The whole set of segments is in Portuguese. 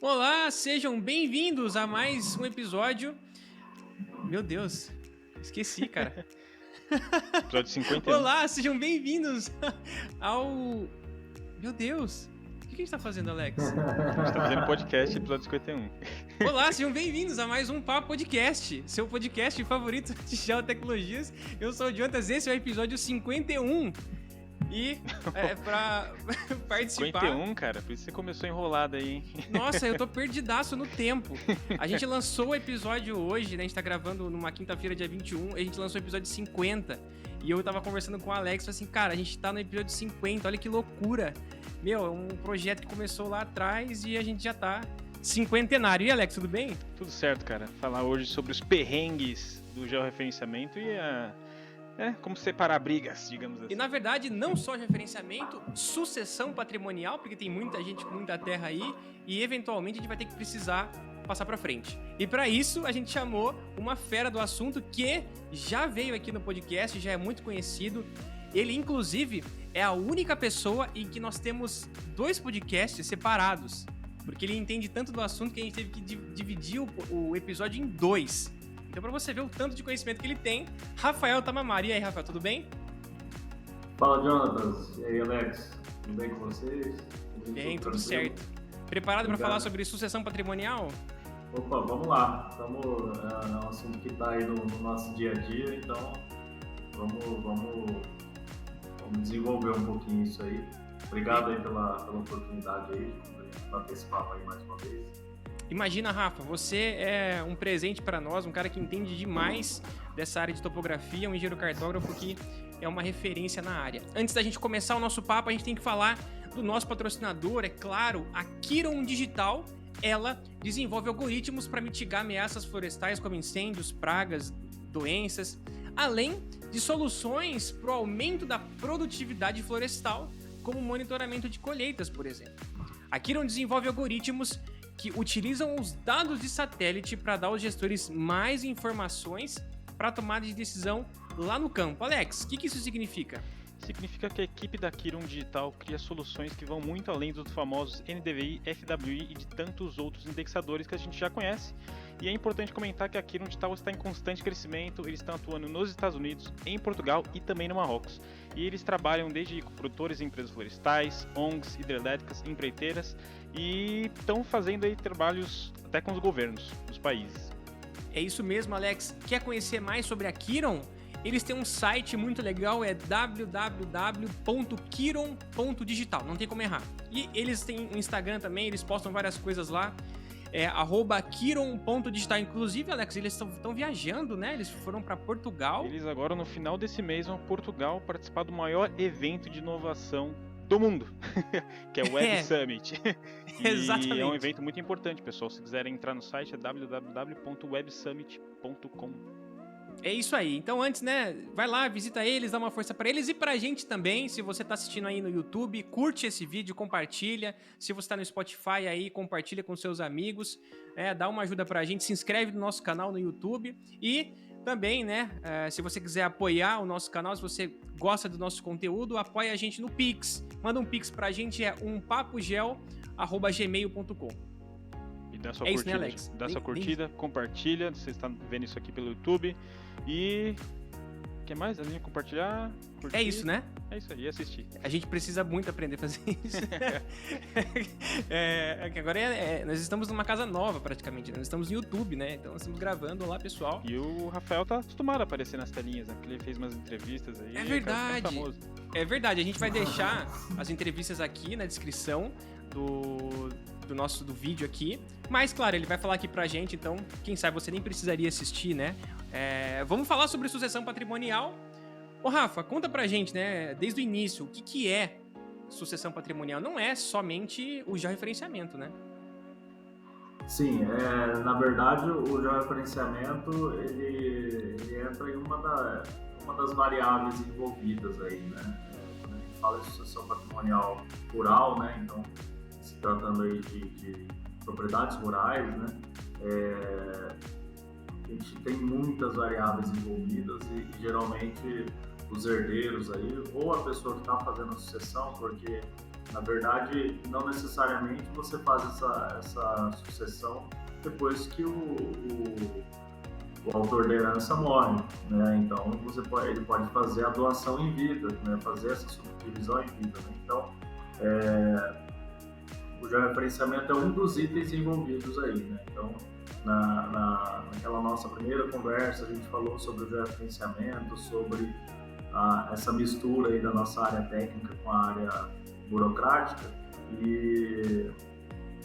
Olá, sejam bem-vindos a mais um episódio. Meu Deus, esqueci, cara. Episódio 51. Olá, sejam bem-vindos ao... Meu Deus, o que a gente tá fazendo, Alex? A gente tá fazendo podcast, episódio 51. Olá, sejam bem-vindos a mais um Papo Podcast, seu podcast favorito de geotecnologias. Eu sou o Jonas, esse é o episódio 51. E pra participar... 51, cara, por isso você começou enrolado aí, hein? Nossa, eu tô perdidaço no tempo. A gente lançou o episódio hoje, né? A gente tá gravando numa quinta-feira, dia 21, e a gente lançou o episódio 50. E eu tava conversando com o Alex, falei assim, cara, a gente tá no episódio 50, olha que loucura. Meu, é um projeto que começou lá atrás e a gente já tá cinquentenário. E Alex, tudo bem? Tudo certo, cara. Falar hoje sobre os perrengues do georreferenciamento e como separar brigas, digamos assim. E na verdade, não só referenciamento, sucessão patrimonial, porque tem muita gente com muita terra aí e eventualmente a gente vai ter que precisar passar pra frente. E para isso, a gente chamou uma fera do assunto que já veio aqui no podcast, já é muito conhecido. Ele, inclusive, é a única pessoa em que nós temos 2 podcasts separados, porque ele entende tanto do assunto que a gente teve que dividir o episódio em 2. Então, pra você ver o tanto de conhecimento que ele tem, Rafael Tamamari. E aí, Rafael, tudo bem? Fala, Jonas. E aí, Alex? Tudo bem com vocês? Bem, tudo certo. Preparado para falar sobre sucessão patrimonial? Opa, vamos lá. É um assunto que está aí no nosso dia a dia, então vamos desenvolver um pouquinho isso aí. Obrigado aí pela oportunidade aí de bater esse papo aí mais uma vez. Imagina, Rafa, você é um presente para nós, um cara que entende demais dessa área de topografia, um engenheiro cartógrafo que é uma referência na área. Antes da gente começar o nosso papo, a gente tem que falar do nosso patrocinador, é claro, a Kiron Digital. Ela desenvolve algoritmos para mitigar ameaças florestais como incêndios, pragas, doenças, além de soluções para o aumento da produtividade florestal, como monitoramento de colheitas, por exemplo. A Kiron desenvolve algoritmos que utilizam os dados de satélite para dar aos gestores mais informações para a tomada de decisão lá no campo. Alex, o que isso significa? Significa que a equipe da Kiron Digital cria soluções que vão muito além dos famosos NDVI, FWI e de tantos outros indexadores que a gente já conhece. E é importante comentar que a Kiron Digital está em constante crescimento, eles estão atuando nos Estados Unidos, em Portugal e também no Marrocos. E eles trabalham desde produtores e empresas florestais, ONGs, hidrelétricas, empreiteiras e estão fazendo aí trabalhos até com os governos dos países. É isso mesmo, Alex. Quer conhecer mais sobre a Kiron? Eles têm um site muito legal, é www.kiron.digital, não tem como errar. E eles têm um Instagram também, eles postam várias coisas lá, @kiron.digital. Inclusive, Alex, eles estão viajando, né? Eles foram para Portugal. Eles agora, no final desse mês, vão a Portugal participar do maior evento de inovação do mundo, que é o Web Summit. Exatamente. É um evento muito importante, pessoal. Se quiserem entrar no site, é www.websummit.com. É isso aí. Então antes, né, vai lá, visita eles, dá uma força pra eles e pra gente também. Se você tá assistindo aí no YouTube, curte esse vídeo, compartilha. Se você tá no Spotify aí, compartilha com seus amigos. Dá uma ajuda pra gente, se inscreve no nosso canal no YouTube. E também, né, se você quiser apoiar o nosso canal, se você gosta do nosso conteúdo, apoia a gente no Pix. Manda um Pix pra gente, é umpapogel@gmail.com. Dá sua curtida, curtida, né, Alex? Dá sua curtida, compartilha, você está vendo isso aqui pelo YouTube. E... o que mais? Além de compartilhar, curtir. É isso, né? É isso aí, assistir. A gente precisa muito aprender a fazer isso. Agora nós estamos numa casa nova, praticamente. Nós estamos no YouTube, né? Então nós estamos gravando lá, pessoal. E o Rafael tá acostumado a aparecer nas telinhas, né? Porque ele fez umas entrevistas aí. É verdade. É verdade. A gente vai deixar as entrevistas aqui na descrição do vídeo aqui. Mas, claro, ele vai falar aqui pra gente, então, quem sabe você nem precisaria assistir, né? Vamos falar sobre sucessão patrimonial. Ô, Rafa, conta pra gente, né, desde o início, o que é sucessão patrimonial? Não é somente o georreferenciamento, né? Sim, na verdade, o georreferenciamento, ele entra em uma das variáveis envolvidas aí, né? Quando a gente fala de sucessão patrimonial rural, né, então, se tratando aí de propriedades rurais, né, a gente tem muitas variáveis envolvidas e geralmente os herdeiros aí, ou a pessoa que está fazendo a sucessão, porque Na verdade, não necessariamente você faz essa sucessão depois que o autor da herança morre, né? Então ele pode fazer a doação em vida, né? Fazer essa subdivisão em vida, né? Então o georreferenciamento é um dos itens envolvidos aí, né? Então naquela nossa primeira conversa a gente falou sobre o georreferenciamento, sobre essa mistura aí da nossa área técnica com a área burocrática e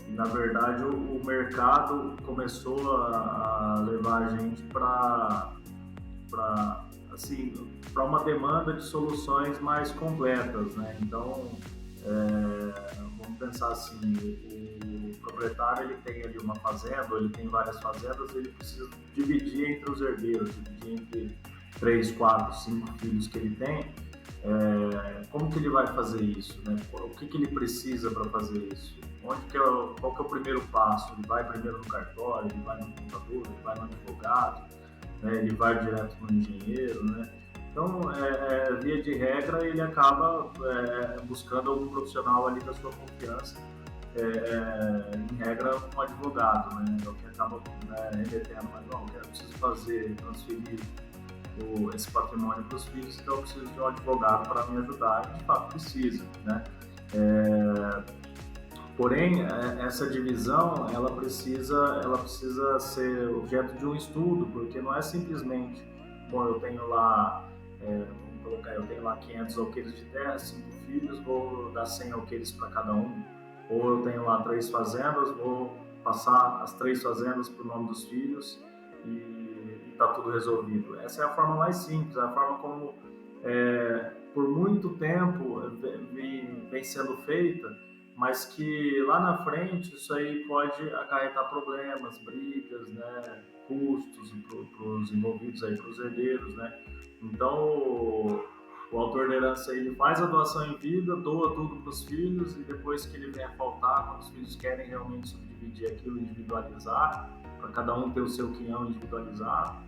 na verdade o mercado começou a levar a gente para uma demanda de soluções mais completas, né? Então vamos pensar assim, o proprietário ele tem ali uma fazenda, ou ele tem várias fazendas, ele precisa dividir entre os herdeiros, dividir entre 3, 4, 5 filhos que ele tem. Como que ele vai fazer isso, né? O que ele precisa para fazer isso? Qual que é o primeiro passo? Ele vai primeiro no cartório, ele vai no contador, ele vai no advogado, né? Ele vai direto no engenheiro, né? Então, via de regra, ele acaba buscando algum profissional ali da sua confiança, em regra, um advogado, né? É o que acaba remetendo, mas não, eu preciso transferir esse patrimônio para os filhos, então eu preciso de um advogado para me ajudar, e de fato precisa, né? Porém, essa divisão, ela precisa ser objeto de um estudo, porque não é simplesmente, bom, eu tenho lá, vamos colocar, eu tenho lá 500 alqueires de terra, 5 filhos, vou dar 100 alqueires para cada um, ou eu tenho lá 3 fazendas, vou passar as 3 fazendas para o nome dos filhos e está tudo resolvido. Essa é a forma mais simples, a forma como por muito tempo vem sendo feita, mas que lá na frente isso aí pode acarretar problemas, brigas, né, custos para os envolvidos aí, para os herdeiros, né? Então o autor da herança ele faz a doação em vida, doa tudo para os filhos e depois que ele vem a faltar, quando os filhos querem realmente subdividir aquilo, individualizar, para cada um ter o seu quinhão individualizado,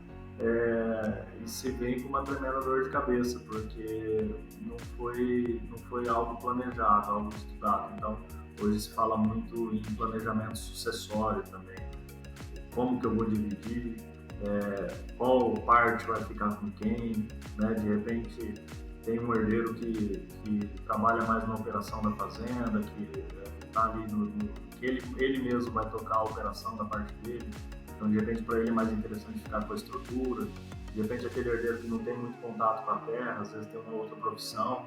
e se vem com uma tremenda dor de cabeça, porque não foi algo planejado, algo estudado. Então, hoje se fala muito em planejamento sucessório também. Como que eu vou dividir, qual parte vai ficar com quem, né? De repente, tem um herdeiro que trabalha mais na operação da fazenda, que está ali que ele mesmo vai tocar a operação da parte dele. Então, de repente, para ele é mais interessante ficar com a estrutura. De repente, aquele herdeiro que não tem muito contato com a terra, às vezes tem uma outra profissão,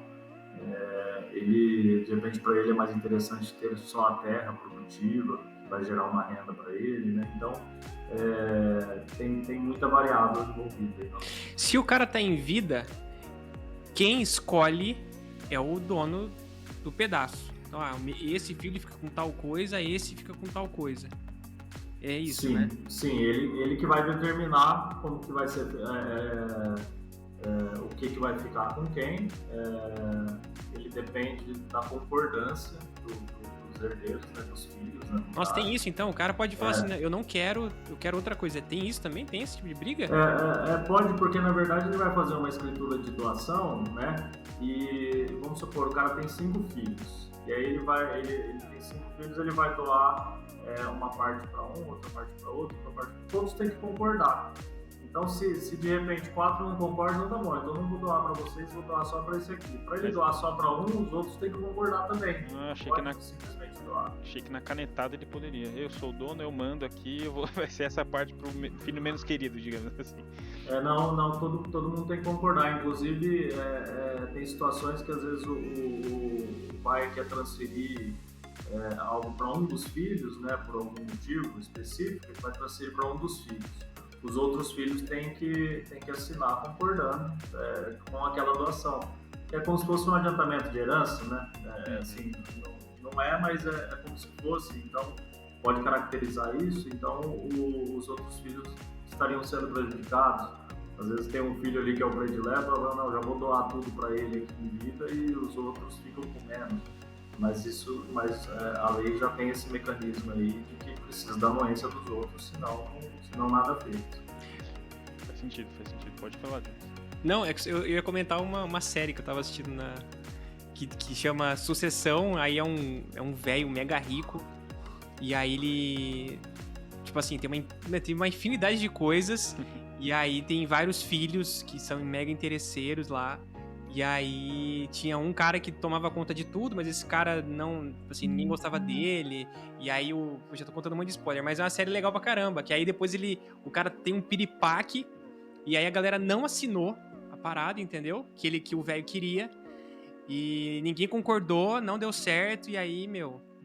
de repente, para ele é mais interessante ter só a terra produtiva, que vai gerar uma renda para ele, né? Então, tem muita variável envolvida. Então. Se o cara está em vida, quem escolhe é o dono do pedaço. Então, esse filho fica com tal coisa, esse fica com tal coisa. É isso, sim, né? Sim, ele que vai determinar como que vai ser, o que vai ficar com quem. Ele depende da concordância dos herdeiros, né, dos filhos. Né, nossa, tem isso então? O cara pode falar assim, eu não quero, eu quero outra coisa. Tem isso também? Tem esse tipo de briga? Pode, porque na verdade ele vai fazer uma escritura de doação, né? E vamos supor, o cara tem 5 filhos. E aí ele tem 5 filhos, ele vai doar uma parte para um, outra parte para outro, todos têm que concordar. Então, se de repente 4 não concordam, tá bom, então eu não vou doar para vocês, vou doar só para esse aqui. Para ele doar só para um, os outros têm que concordar também. Simplesmente doar. Achei que na canetada ele poderia. Eu sou o dono, eu mando aqui, vai ser essa parte pro filho menos querido, digamos assim. Não, todo mundo tem que concordar. Inclusive, tem situações que às vezes o pai quer transferir algo para um dos filhos, né, por algum motivo específico, ele vai transferir para um dos filhos. Os outros filhos têm que assinar concordando com aquela doação. É como se fosse um adiantamento de herança, né? Assim, não é, mas é como se fosse. Então, pode caracterizar isso. Então, os outros filhos estariam sendo prejudicados. Às vezes tem um filho ali que é o predileto, não, já vou doar tudo para ele aqui em vida e os outros ficam com menos. Mas a lei já tem esse mecanismo aí de que precisa da anuência dos outros, senão nada feito. Faz sentido. Pode falar, Jones. Não, eu ia comentar uma série que eu tava assistindo que chama Sucessão. Aí é um velho mega rico. E aí ele, tipo assim, tem uma infinidade de coisas. E aí tem vários filhos que são mega interesseiros lá. E aí tinha um cara que tomava conta de tudo, mas esse cara não, assim, ninguém gostava dele. E aí eu já tô contando um monte de spoiler, mas é uma série legal pra caramba. Que aí depois o cara tem um piripaque, e aí a galera não assinou a parada, entendeu? Que o velho queria. E ninguém concordou, não deu certo, e aí,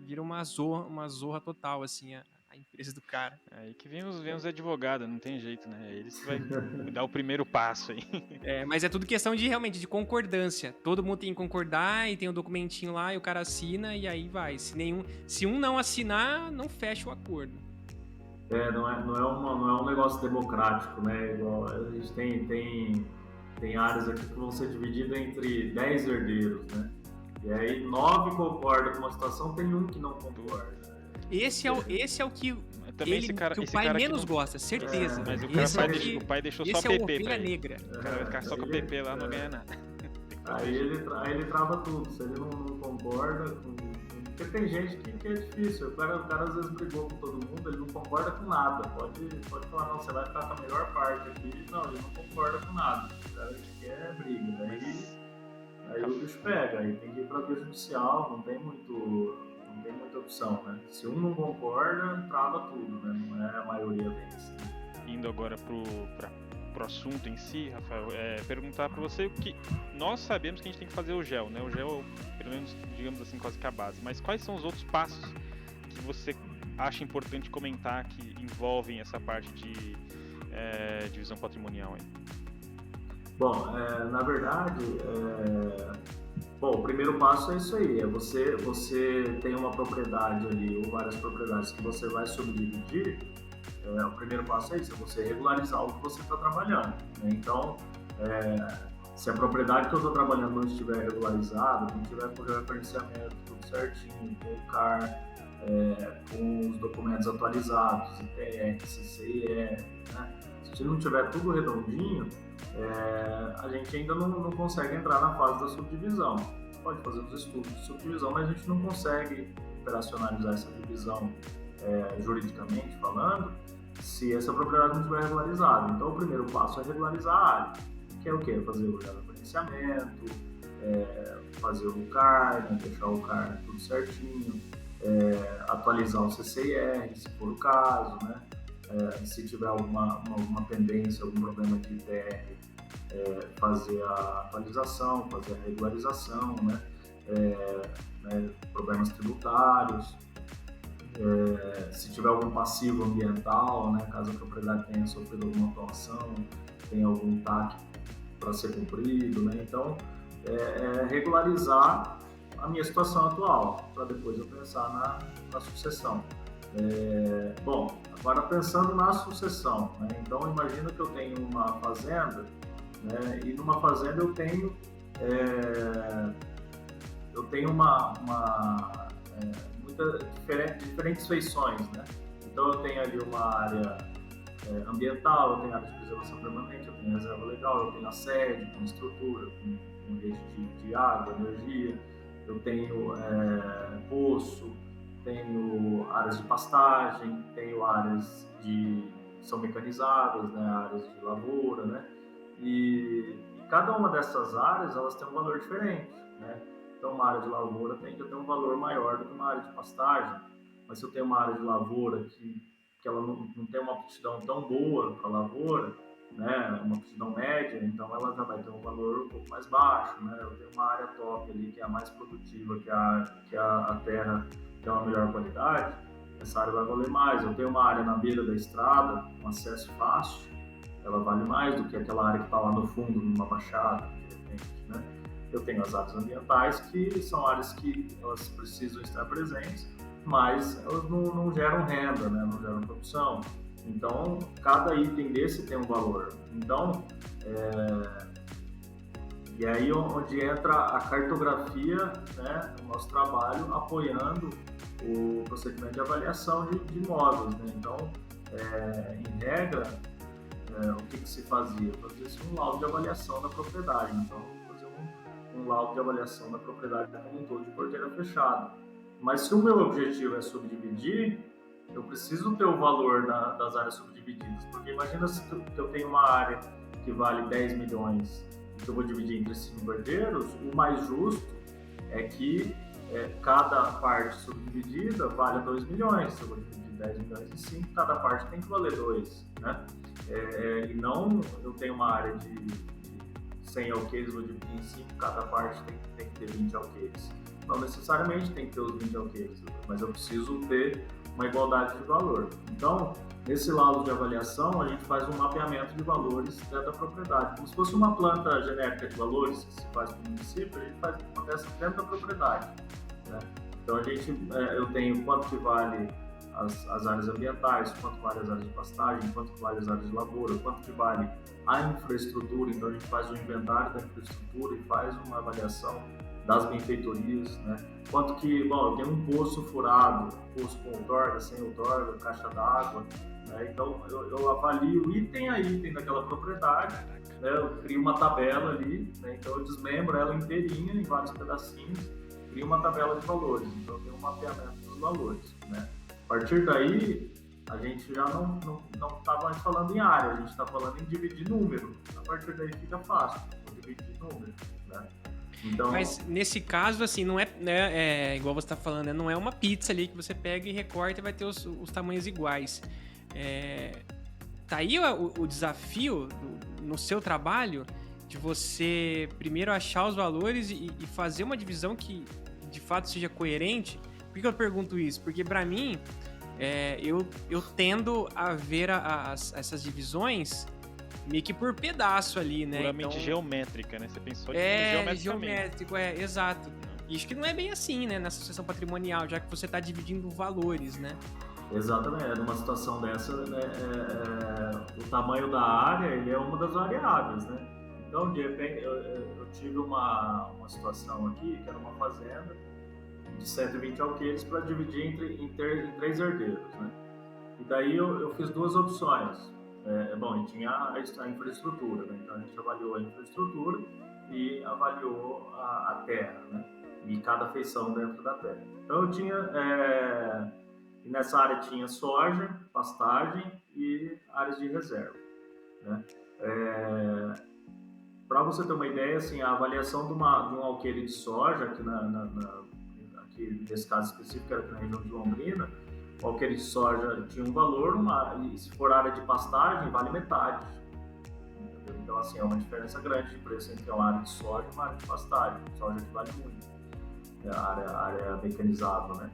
vira uma zorra total, assim, a empresa do cara. Aí que vem os advogados, não tem jeito, né? Eles que vai dar o primeiro passo aí. Mas é tudo questão realmente de concordância. Todo mundo tem que concordar e tem um documentinho lá e o cara assina e aí vai. Se um não assinar, não fecha o acordo. Não é um negócio democrático, né? Igual a gente tem áreas aqui que vão ser divididas entre 10 herdeiros, né? E aí 9 concordam com uma situação, tem um que não concorda. Esse é o que também que o pai menos gosta, certeza. Mas o pai deixou só PP. Esse é ovelha negra. O cara vai ficar só com o PP lá, não ganha nada. Aí ele trava tudo. Se ele não concorda com... Porque tem gente que é difícil. O cara às vezes brigou com todo mundo, ele não concorda com nada. Pode falar, não, você vai ficar com a melhor parte aqui. Não, ele não concorda com nada. O cara quer briga. Aí o bicho pega, aí tem que ir pra via judicial, não tem muita opção, né? Se um não concorda, trava tudo, né? Não é a maioria vence. Indo agora pro assunto em si, Rafael, perguntar pra você o que nós sabemos que a gente tem que fazer o gel, né? O gel, pelo menos, digamos assim, quase que a base. Mas quais são os outros passos que você acha importante comentar que envolvem essa parte de divisão patrimonial aí? Bom, na verdade, o primeiro passo é isso aí, você tem uma propriedade ali, ou várias propriedades que você vai subdividir, o primeiro passo é isso, é você regularizar o que você está trabalhando, né? Então, se a propriedade que eu estou trabalhando não estiver regularizada, não tiver com o georreferenciamento tudo certinho, com o CAR, com os documentos atualizados, ITR, CCIR, né? Se não tiver tudo redondinho, a gente ainda não consegue entrar na fase da subdivisão. Pode fazer os estudos de subdivisão, mas a gente não consegue operacionalizar essa divisão juridicamente falando, se essa propriedade não estiver regularizada. Então, o primeiro passo é regularizar a área, que é o quê? Fazer o georreferenciamento, fazer o CAR, né? Deixar o CAR tudo certinho, atualizar o CCIR, se for o caso, né? Se tiver alguma pendência, algum problema de ITR, fazer a atualização, fazer a regularização, né? Problemas tributários, se tiver algum passivo ambiental, né? Caso a propriedade tenha sofrido alguma atuação, tem algum TAC para ser cumprido, né? Então, regularizar a minha situação atual, para depois eu pensar na sucessão. Bom, agora pensando na sucessão, né? Então imagina que eu tenho uma fazenda, né? E numa fazenda eu tenho diferentes feições, né? Então eu tenho ali uma área ambiental, eu tenho área de preservação permanente, eu tenho reserva legal, eu tenho a sede com estrutura, com rede de água, energia, eu tenho poço, tenho áreas de pastagem, tenho áreas que são mecanizadas, né, áreas de lavoura, né, e cada uma dessas áreas elas têm um valor diferente, né. Então uma área de lavoura tende a ter um valor maior do que uma área de pastagem, mas se eu tenho uma área de lavoura que ela não tem uma aptidão tão boa para a lavoura, né, uma aptidão média, então ela já vai ter um valor um pouco mais baixo, né. Eu tenho uma área top ali que é a mais produtiva, que a terra tem uma melhor qualidade, essa área vai valer mais. Eu tenho uma área na beira da estrada, com acesso fácil, ela vale mais do que aquela área que está lá no fundo, numa baixada, de repente, né? Eu tenho as áreas ambientais, que são áreas que elas precisam estar presentes, mas elas não geram renda, né? Não geram produção. Então, cada item desse tem um valor. Então, e aí onde entra a cartografia, né, o nosso trabalho apoiando o procedimento de avaliação de imóveis, né? Então, em regra, o que se fazia? Fazia-se um laudo de avaliação da propriedade. Então, fazer um um laudo de avaliação da propriedade como um todo de porteira fechada. Mas se o meu objetivo é subdividir, eu preciso ter o valor das áreas subdivididas, porque imagina se eu tenho uma área que vale 10 milhões e que eu vou dividir entre 5 herdeiros, o mais justo é que cada parte subdividida vale 2 milhões. Se eu vou dividir 10 milhões em 5, cada parte tem que valer 2, né? E não eu tenho uma área de 100 alqueires, vou dividir em 5, cada parte tem que ter 20 alqueires. Não necessariamente tem que ter os 20 alqueires, mas eu preciso ter uma igualdade de valor. Então, nesse laudo de avaliação, a gente faz um mapeamento de valores dentro da propriedade. Como se fosse uma planta genérica de valores que se faz no município, a gente faz uma dessa dentro da propriedade, né? Então, eu tenho quanto que vale as áreas ambientais, quanto vale as áreas de pastagem, quanto que vale as áreas de lavoura, quanto que vale a infraestrutura. Então, a gente faz o inventário da infraestrutura e faz uma avaliação das benfeitorias, né? Quanto que, eu tenho um poço furado, poço com outorga, sem outorga, caixa d'água, né? Então eu avalio item a item daquela propriedade, né? Eu crio uma tabela ali, né? Então eu desmembro ela inteirinha em vários pedacinhos, crio uma tabela de valores, então eu tenho um mapeamento dos valores, né? A partir daí, a gente já não está mais falando em área, a gente está falando em dividir número. A partir daí fica fácil, dividir número, né? Então... Mas nesse caso, assim, não é igual você está falando, não é uma pizza ali que você pega e recorta e vai ter os tamanhos iguais. Tá aí o desafio no seu trabalho de você primeiro achar os valores e fazer uma divisão que de fato seja coerente. Por que eu pergunto isso? Porque para mim, eu tendo a ver essas divisões meio que por pedaço ali, né? Puramente então, geométrica, né? Você pensou de geométrico, exato. E acho que não é bem assim, né? Na sucessão patrimonial, já que você está dividindo valores, né? Exatamente. Numa situação dessa, né, o tamanho da área ele é uma das variáveis, né? Então, de repente, eu tive uma situação aqui, que era uma fazenda de 120 alqueires para dividir em 3 herdeiros, né? E daí eu fiz 2 opções. E tinha a infraestrutura, né? Então a gente avaliou a infraestrutura e avaliou a terra, né? E cada feição dentro da terra. Então eu tinha, e nessa área tinha soja, pastagem e áreas de reserva, né? Para você ter uma ideia, assim, a avaliação de um alqueire de soja, aqui nesse caso específico, era aqui na região de Londrina, o alqueire de soja tinha um valor, e se for área de pastagem, vale metade. Entendeu? Então, assim, é uma diferença grande de preço entre uma área de soja e uma área de pastagem. Soja que vale muito, a área mecanizável, né?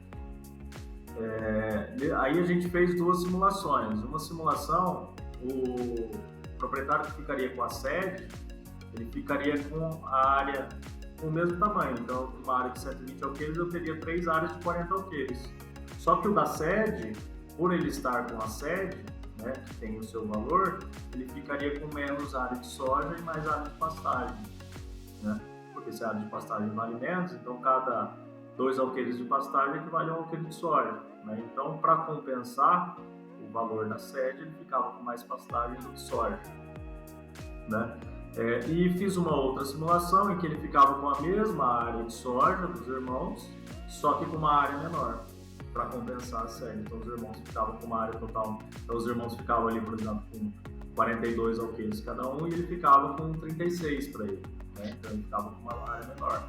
Aí a gente fez 2 simulações. Uma simulação, o proprietário que ficaria com a sede, ele ficaria com a área com o mesmo tamanho. Então, uma área de 120 alqueires, eu teria 3 áreas de 40 alqueires. Só que o da sede, por ele estar com a sede, né, que tem o seu valor, ele ficaria com menos área de soja e mais área de pastagem, né? Porque se a área de pastagem vale menos, então cada 2 alqueires de pastagem equivale a um alqueire de soja, né? Então, para compensar o valor da sede, ele ficava com mais pastagem do que soja, né? E fiz uma outra simulação em que ele ficava com a mesma área de soja dos irmãos, só que com uma área menor, para compensar a sede. Então os irmãos ficavam com uma área total. Então os irmãos ficavam ali, por exemplo, com 42 alqueires cada um, e ele ficava com 36 para ele, né? Então ele ficava com uma área menor.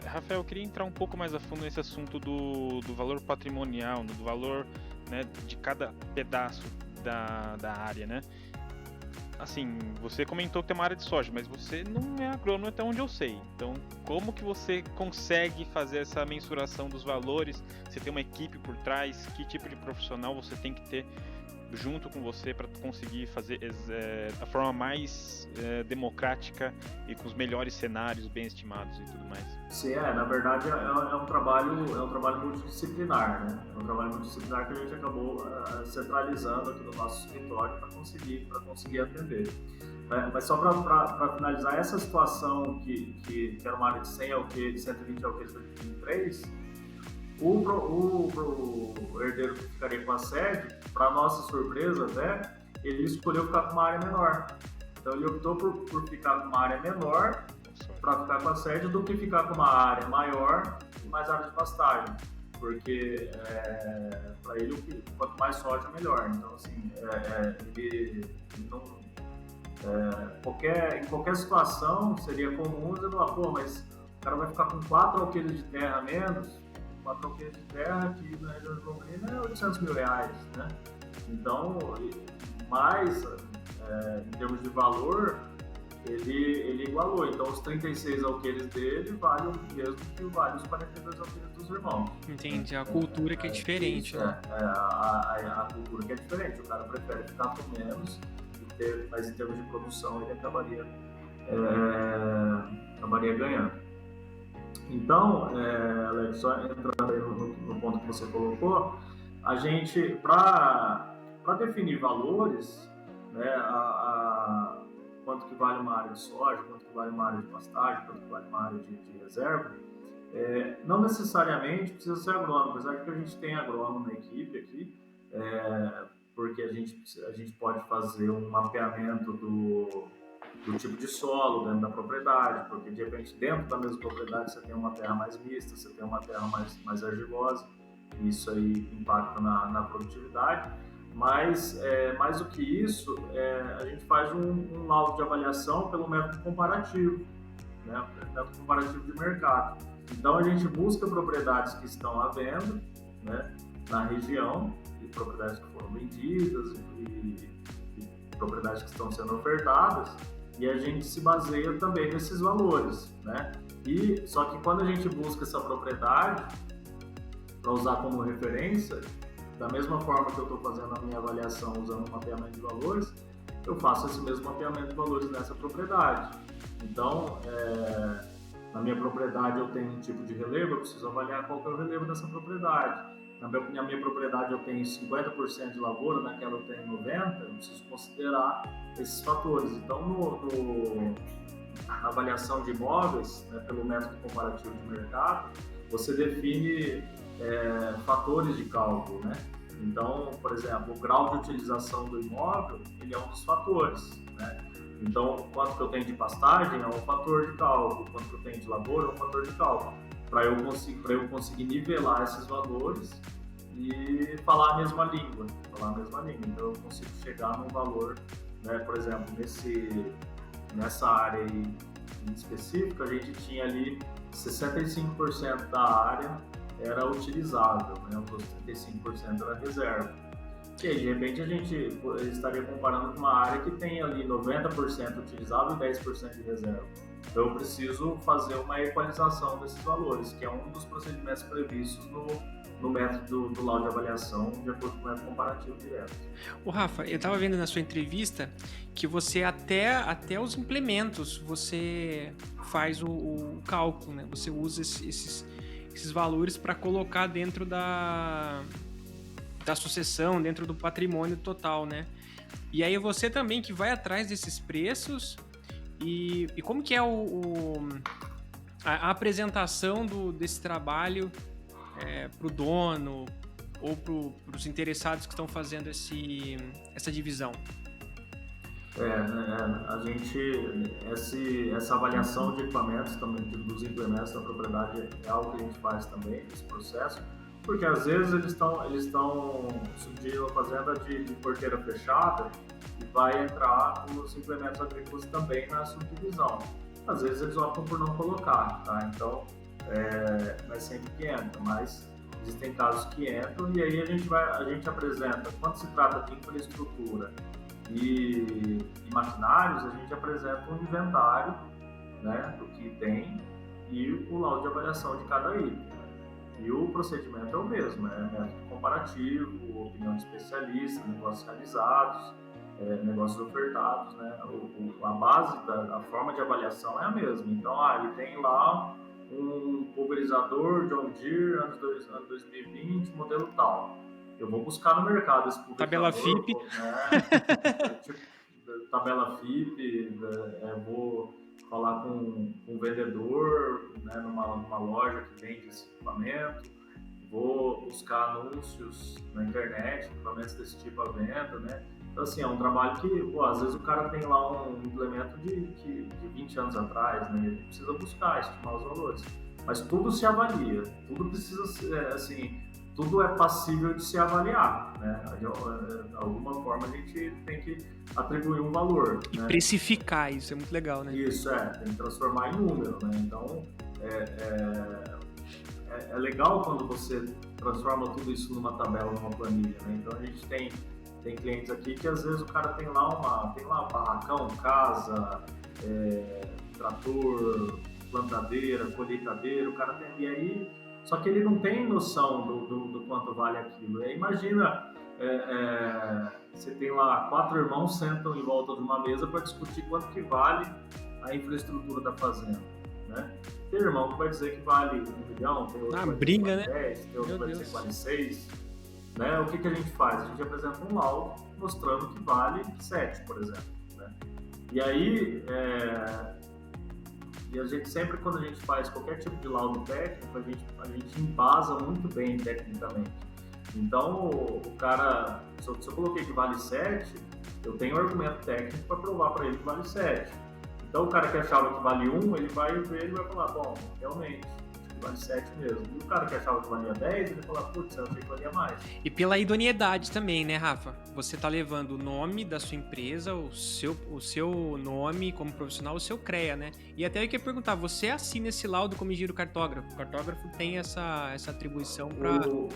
Rafael, eu queria entrar um pouco mais a fundo nesse assunto do valor patrimonial, do valor, né, de cada pedaço da área, né? Assim, você comentou que tem uma área de soja, mas você não é agrônomo até onde eu sei. Então, como que você consegue fazer essa mensuração dos valores? Você tem uma equipe por trás? Que tipo de profissional você tem que ter junto com você para conseguir fazer a forma mais democrática e com os melhores cenários bem estimados e tudo mais? Sim, na verdade é um trabalho multidisciplinar, né? É um trabalho multidisciplinar que a gente acabou centralizando aqui no nosso escritório para conseguir atender. Mas só para finalizar, essa situação que era uma área de 100 alqueires, 120 alqueires para dividir em 3, o herdeiro que ficaria com a sede, para nossa surpresa até, ele escolheu ficar com uma área menor. Então ele optou por ficar com uma área menor para ficar com a sede do que ficar com uma área maior e mais área de pastagem, porque para ele quanto mais soja melhor. Então assim, ele não, em qualquer situação seria comum você falar, pô, mas o cara vai ficar com 4 alqueires de terra a menos, 4 alqueires de terra que na região de Londrina é R$800 mil, né? Então, mas em termos de valor, ele igualou. Então, os 36 alqueires dele valem o mesmo que vale os 42 alqueires dos irmãos. Entendi, a cultura que é diferente, né? A cultura que é diferente. O cara prefere ficar com menos, mas em termos de produção ele acabaria ganhando. Então, Alex, só entrando aí no ponto que você colocou, a gente, para definir valores, né, quanto que vale uma área de soja, quanto que vale uma área de pastagem, quanto que vale uma área de reserva, não necessariamente precisa ser agrônomo, apesar de que a gente tem agrônomo na equipe aqui, porque a gente pode fazer um mapeamento do tipo de solo dentro da propriedade, porque de repente dentro da mesma propriedade você tem uma terra mais mista, você tem uma terra mais argilosa, e isso aí impacta na produtividade. Mas, mais do que isso, a gente faz um laudo de avaliação pelo método comparativo, né? Método comparativo de mercado. Então, a gente busca propriedades que estão à venda, né, na região, e propriedades que foram vendidas, e propriedades que estão sendo ofertadas, e a gente se baseia também nesses valores, né? Só que quando a gente busca essa propriedade, para usar como referência, da mesma forma que eu estou fazendo a minha avaliação usando o mapeamento de valores, eu faço esse mesmo mapeamento de valores nessa propriedade. Então, na minha propriedade eu tenho um tipo de relevo, eu preciso avaliar qual que é o relevo dessa propriedade. Na minha propriedade eu tenho 50% de lavoura, naquela eu tenho 90%, eu preciso considerar esses fatores. Então, na avaliação de imóveis, né, pelo método comparativo de mercado, você define fatores de cálculo, né? Então, por exemplo, o grau de utilização do imóvel, ele é um dos fatores, né? Então, quanto que eu tenho de pastagem é um fator de cálculo, quanto que eu tenho de lavoura é um fator de cálculo. Para eu conseguir nivelar esses valores e falar a mesma língua. Então, eu consigo chegar num valor, né? Por exemplo, nessa área aí em específico, a gente tinha ali 65% da área era utilizável, né? Os outros 35% era reserva. E aí, de repente, a gente estaria comparando com uma área que tem ali 90% utilizável e 10% de reserva. Então, eu preciso fazer uma equalização desses valores, que é um dos procedimentos previstos no método do laudo de avaliação, de acordo com o método comparativo direto. Ô Rafa, eu estava vendo na sua entrevista que você até os implementos você faz o cálculo, né? Você usa esses valores para colocar dentro da sucessão, dentro do patrimônio total, né? E aí você também que vai atrás desses preços e como que é a apresentação desse trabalho para o dono ou para os interessados que estão fazendo essa divisão? A gente, essa avaliação de equipamentos também, dos implementos da propriedade é algo que a gente faz também, esse processo, porque às vezes eles estão subdividindo a fazenda de porteira fechada e vai entrar os implementos agrícolas também na subdivisão. Às vezes eles optam por não colocar, tá? Então, não é sempre que entra, mas existem casos que entram e aí a gente apresenta, quando se trata de infraestrutura e maquinários, a gente apresenta um inventário, né, do que tem e o laudo de avaliação de cada item. E o procedimento é o mesmo, método comparativo, opinião de especialista, negócios realizados, negócios ofertados, né? A base a forma de avaliação é a mesma. Então, ele tem lá um pulverizador John Deere, ano 2020, modelo tal. Eu vou buscar no mercado esse pulverizador. Tabela FIP. Tabela FIP, vou falar com um vendedor, né, numa loja que vende esse equipamento, vou buscar anúncios na internet, equipamentos desse tipo à venda, né? Então, assim, é um trabalho que, pô, às vezes o cara tem lá um implemento de 20 anos atrás, né? Ele precisa buscar, estimar os valores. Mas tudo se avalia, tudo precisa ser, assim, tudo é passível de se avaliar, né? De alguma forma a gente tem que atribuir um valor. E né? Precificar, isso é muito legal, né? Isso, tem que transformar em número, né? Então, é legal quando você transforma tudo isso numa tabela, numa planilha, né? Então a gente tem clientes aqui que às vezes o cara tem lá um barracão, casa, trator, plantadeira, colheitadeira, o cara tem, e aí, só que ele não tem noção do quanto vale aquilo. E aí, imagina, você tem lá 4 irmãos sentam em volta de uma mesa para discutir quanto que vale a infraestrutura da fazenda, né? Tem irmão que vai dizer que vale 1 milhão, tem outro que vai dizer que vale 10, tem outro que vai dizer que vale 6. Né? O que a gente faz? A gente apresenta um laudo mostrando que vale 7, por exemplo. Né? E aí, e a gente sempre, quando a gente faz qualquer tipo de laudo técnico, a gente embasa muito bem tecnicamente. Então, o cara, se eu coloquei que vale 7, eu tenho um argumento técnico para provar para ele que vale 7. Então, o cara que achava que vale 1, ele vai ver e vai falar, bom, realmente, vale 7 mesmo. E o cara que achava que valia 10, ele fala, putz, eu achei que valia mais. E pela idoneidade também, né, Rafa? Você tá levando o nome da sua empresa, o seu nome como profissional, o seu CREA, né? E até eu queria perguntar, você assina esse laudo como engenheiro cartógrafo? O cartógrafo tem essa atribuição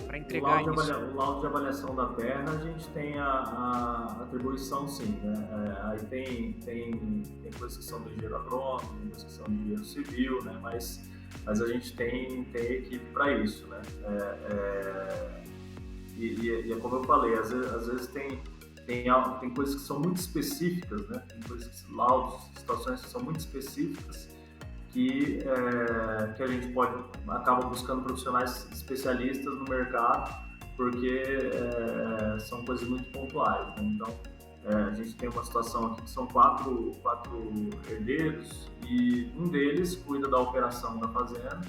para entregar isso? O laudo de avaliação da terra, a gente tem a atribuição, sim, né? Aí tem coisas que são do engenheiro agrônomo, tem coisas que são do engenheiro civil, né? Mas a gente tem equipe para isso, né? E é como eu falei, às vezes tem coisas que são muito específicas, né? Tem coisas laudos, situações que são muito específicas que a gente acaba buscando profissionais especialistas no mercado, porque são coisas muito pontuais, né? Então, a gente tem uma situação aqui que são quatro herdeiros e um deles cuida da operação da fazenda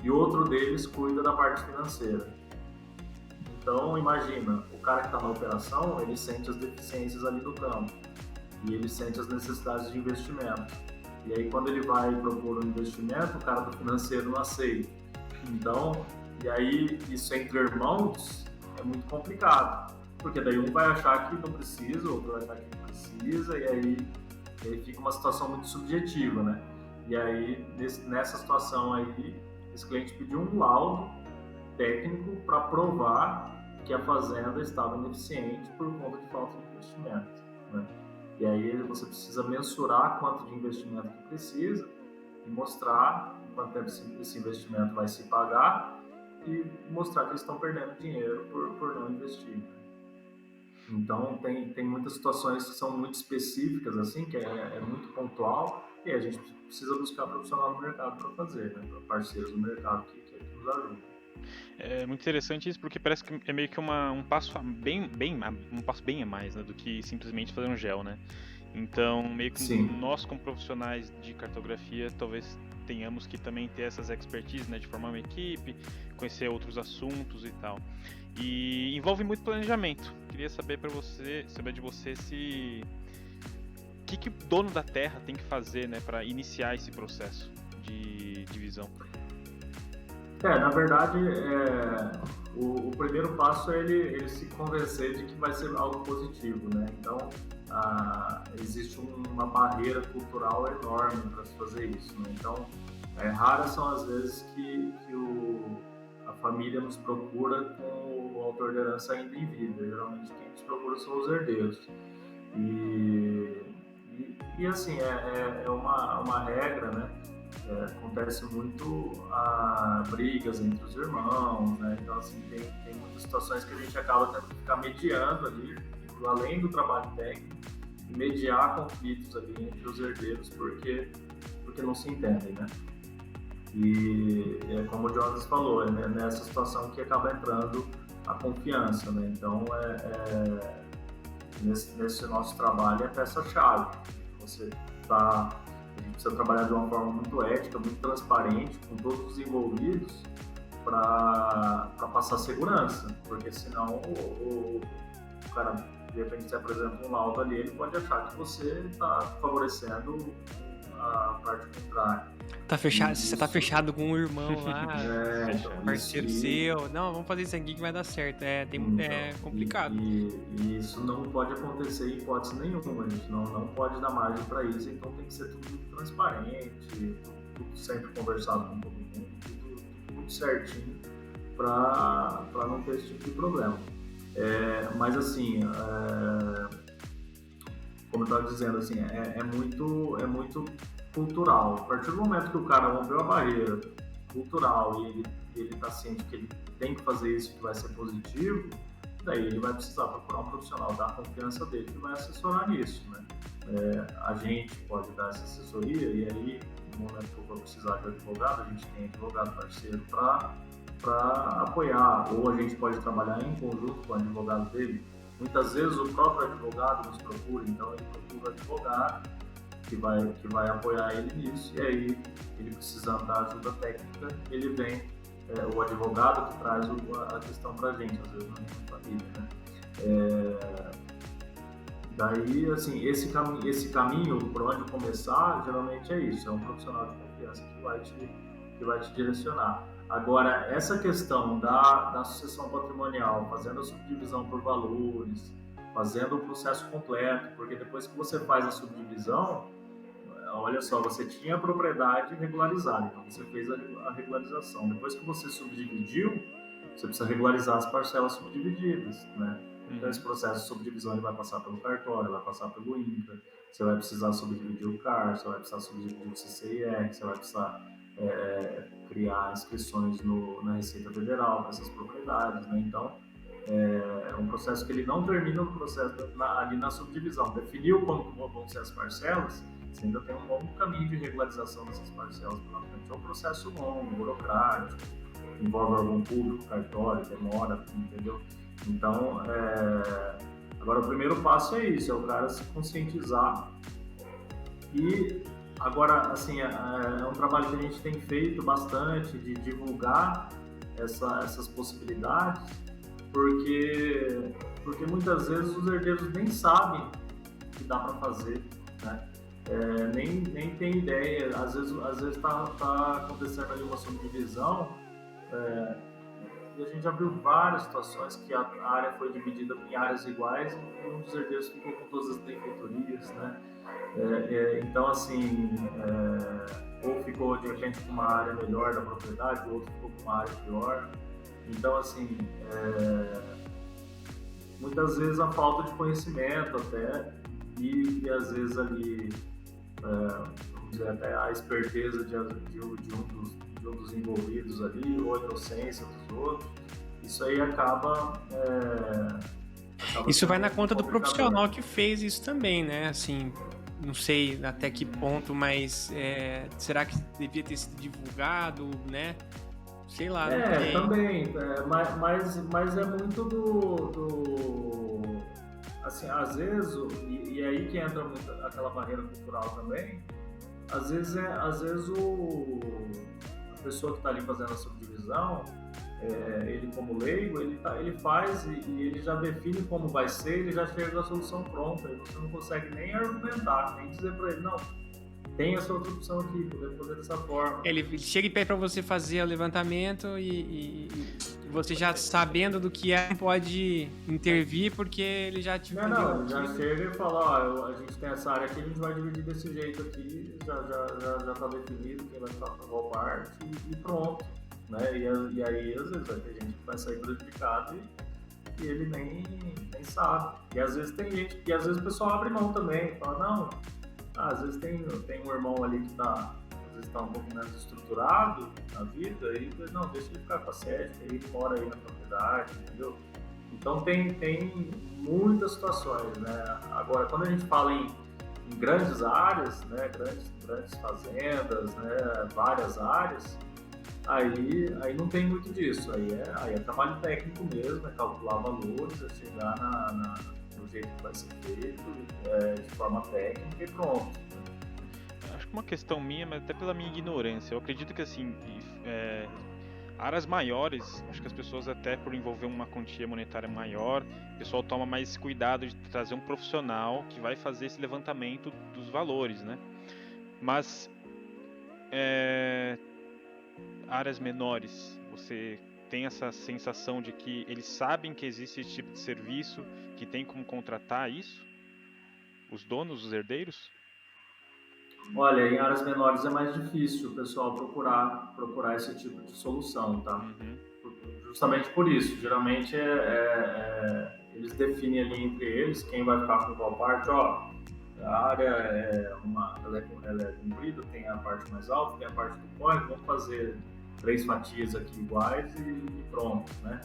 e outro deles cuida da parte financeira. Então, imagina, o cara que está na operação, ele sente as deficiências ali do campo e ele sente as necessidades de investimento. E aí, quando ele vai propor um investimento, o cara do financeiro não aceita. Então, e aí, isso entre irmãos é muito complicado. Porque daí um vai achar que não precisa, o outro vai achar que precisa, e aí fica uma situação muito subjetiva, né? E aí, nessa situação aí, esse cliente pediu um laudo técnico para provar que a fazenda estava ineficiente por conta de falta de investimento, né? E aí você precisa mensurar quanto de investimento que precisa e mostrar quanto tempo esse investimento vai se pagar e mostrar que eles estão perdendo dinheiro por não investir. Então, tem muitas situações que são muito específicas, assim, que é muito pontual, e a gente precisa buscar profissional no mercado para fazer, né? Parceiros do mercado que nos ajudam. É muito interessante isso, porque parece que é meio que um passo um passo bem a mais, né, do que simplesmente fazer um gel, né? Então, meio que Sim. Nós, como profissionais de cartografia, talvez tenhamos que também ter essas expertise, né, de formar uma equipe, conhecer outros assuntos e tal. E envolve muito planejamento. Queria saber de você o que o dono da terra tem que fazer, né, para iniciar esse processo de divisão. Na verdade, o primeiro passo é ele se convencer de que vai ser algo positivo, né? Então, existe uma barreira cultural enorme para se fazer isso, né? Então, raras são as vezes que a família nos procura com o autor de herança ainda em vida. Geralmente, quem nos procura são os herdeiros. E assim, é uma regra, né? Acontece muito brigas entre os irmãos, né? Então, assim, tem muitas situações que a gente acaba tendo que ficar mediando ali, além do trabalho técnico, mediar conflitos ali entre os herdeiros, porque não se entendem, né? E como o Jonas falou, é nessa situação que acaba entrando a confiança, né? Então, nesse nosso trabalho é peça-chave. A gente precisa trabalhar de uma forma muito ética, muito transparente, com todos os envolvidos, para passar segurança, porque senão o cara de repente você apresenta um laudo ali, ele pode achar que você está favorecendo a parte contrária. Tá fechado, você tá fechado com um irmão lá, Então, parceiro seu. Não, vamos fazer isso aqui que vai dar certo. É complicado. E isso não pode acontecer em hipótese nenhuma. A gente não pode dar margem para isso, então tem que ser tudo muito transparente, tudo sempre conversado com todo mundo, tudo certinho para não ter esse tipo de problema. Mas assim, como eu estava dizendo, assim, é muito cultural. A partir do momento que o cara rompeu a barreira cultural e ele está ciente que ele tem que fazer isso, que vai ser positivo, daí ele vai precisar procurar um profissional da confiança dele que vai assessorar nisso, né? A gente pode dar essa assessoria e aí, no momento que eu for precisar de advogado, a gente tem advogado parceiro para apoiar, ou a gente pode trabalhar em conjunto com o advogado dele. Muitas vezes o próprio advogado nos procura, então ele procura o advogado que vai apoiar ele nisso, e aí ele precisando da ajuda técnica, ele vem, o advogado que traz a questão para a gente, às vezes não é muito família, né? Daí, assim, esse caminho por onde começar, geralmente é isso, é um profissional de confiança que vai te direcionar. Agora, essa questão da sucessão patrimonial, fazendo a subdivisão por valores, fazendo o processo completo, porque depois que você faz a subdivisão, olha só, você tinha a propriedade regularizada, então você fez a regularização. Depois que você subdividiu, você precisa regularizar as parcelas subdivididas, né? Então esse processo de subdivisão ele vai passar pelo cartório, vai passar pelo INCRA, você vai precisar subdividir o CAR, você vai precisar subdividir o CCIR, você vai precisar criar inscrições na Receita Federal para essas propriedades, né? Então é um processo que ele não termina no processo ali na subdivisão. Definiu como vão ser as parcelas, você ainda tem um longo caminho de regularização dessas parcelas pela frente. É um processo longo, burocrático, envolve órgão público, cartório, demora, entendeu? Então, agora o primeiro passo é isso, é o cara se conscientizar. E agora, assim, é um trabalho que a gente tem feito bastante de divulgar essas possibilidades, porque muitas vezes os herdeiros nem sabem que dá para fazer, né? Nem tem ideia, às vezes tá acontecendo ali uma subdivisão, e a gente já viu várias situações que a área foi dividida em áreas iguais e um dos herdeiros ficou com todas as benfeitorias, né? Então, assim, ou ficou de repente com uma área melhor da propriedade, o outro ficou com uma área pior. Então, assim, muitas vezes a falta de conhecimento até, e às vezes ali, vamos dizer, até a esperteza de um dos envolvidos ali, ou a inocência dos outros, isso aí acaba isso vai na conta do profissional que fez isso também, né? Assim, não sei até que ponto, mas será que devia ter sido divulgado, né? Sei lá. Também, mas é muito do assim, às vezes, e aí que entra muito aquela barreira cultural também, às vezes a pessoa que está ali fazendo a subdivisão, ele como leigo, ele faz e ele já define como vai ser, ele já chega na solução pronta, e você não consegue nem argumentar, nem dizer para ele, não, tem essa outra opção aqui, podemos fazer dessa forma. Ele chega e pede para você fazer o levantamento e você já sabendo do que pode intervir porque ele já te Não, já chega e fala, a gente tem essa área aqui, a gente vai dividir desse jeito aqui, já tá definido quem vai ficar com qual parte e pronto, né? E aí às vezes vai ter gente que vai sair prejudicado e ele nem sabe. E às vezes tem gente, e às vezes o pessoal abre mão também, fala, não, às vezes tem um irmão ali que às vezes está um pouco menos estruturado na vida, e não, deixa ele ficar com a sede, aí ele mora aí na propriedade, entendeu? Então tem muitas situações, né? Agora, quando a gente fala em grandes áreas, né, grandes fazendas, né, várias áreas, aí não tem muito disso, aí é trabalho técnico mesmo, é calcular valores, é chegar do jeito que vai ser feito, de forma técnica e pronto. Acho que uma questão minha, mas até pela minha ignorância, eu acredito que assim, Áreas maiores, acho que as pessoas até por envolver uma quantia monetária maior, o pessoal toma mais cuidado de trazer um profissional que vai fazer esse levantamento dos valores, né? Mas áreas menores, você tem essa sensação de que eles sabem que existe esse tipo de serviço, que tem como contratar isso? Os donos, os herdeiros? Olha, em áreas menores é mais difícil o pessoal procurar esse tipo de solução, tá? Justamente por isso. Geralmente eles definem ali entre eles quem vai ficar com qual parte. Ó, a área ela é comprida, tem a parte mais alta, tem a parte do código, vamos fazer 3 fatias aqui iguais e pronto, né?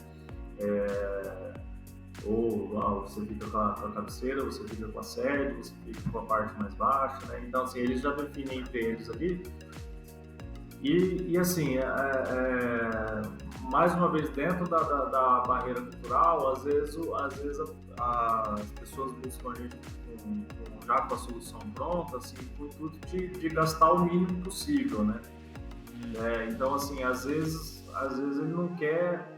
Ou você fica com a cabeceira, você fica com a sede, você fica com a parte mais baixa, né? Então, assim, eles já definem entre eles ali. E assim, mais uma vez, dentro da barreira cultural, às vezes as pessoas buscam a gente já com a solução pronta, assim, com tudo de gastar o mínimo possível, né? Então, assim, às vezes ele não quer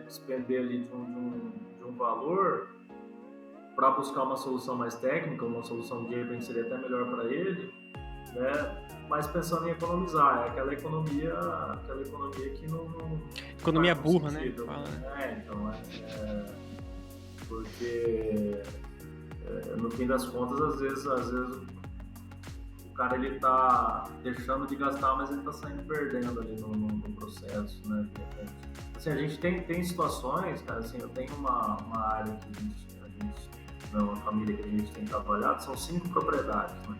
despender ali de um valor para buscar uma solução mais técnica, uma solução de repente seria até melhor para ele, né? Mas pensando em economizar, é aquela economia que não Economia faz burra, sentido, né? Fala, né? Então porque no fim das contas, às vezes o cara ele tá deixando de gastar, mas ele tá saindo perdendo ali no processo, né? De repente. Assim, a gente tem situações, cara, assim, eu tenho uma área que a gente uma família que a gente tem trabalhado, são 5 propriedades, né?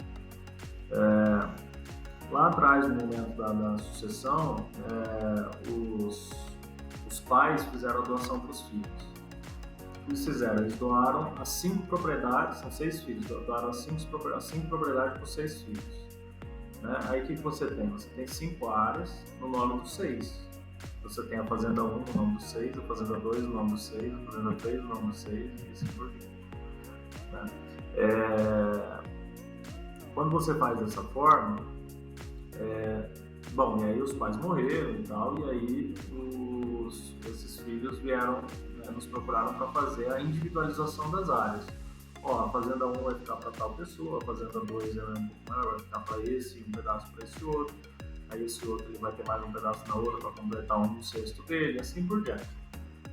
Lá atrás, no momento da sucessão, os pais fizeram a doação para os filhos. O que eles fizeram? Eles doaram as 5 propriedades, são 6 filhos, doaram as 5 propriedades para os 6 filhos. Né? Aí o que você tem? Você tem 5 áreas no nome dos 6. Você tem a Fazenda 1 no nome dos 6, a Fazenda 2 no nome dos 6, a Fazenda 3 no nome dos 6 e assim por diante. Né? Quando você faz dessa forma, bom, e aí os pais morreram e tal, e aí esses filhos vieram, né, nos procuraram para fazer a individualização das áreas. Ó, a Fazenda 1 vai ficar para tal pessoa, a Fazenda 2 vai ficar para esse, um pedaço para esse outro, aí esse outro ele vai ter mais um pedaço na outra para completar um sexto dele, e assim por diante.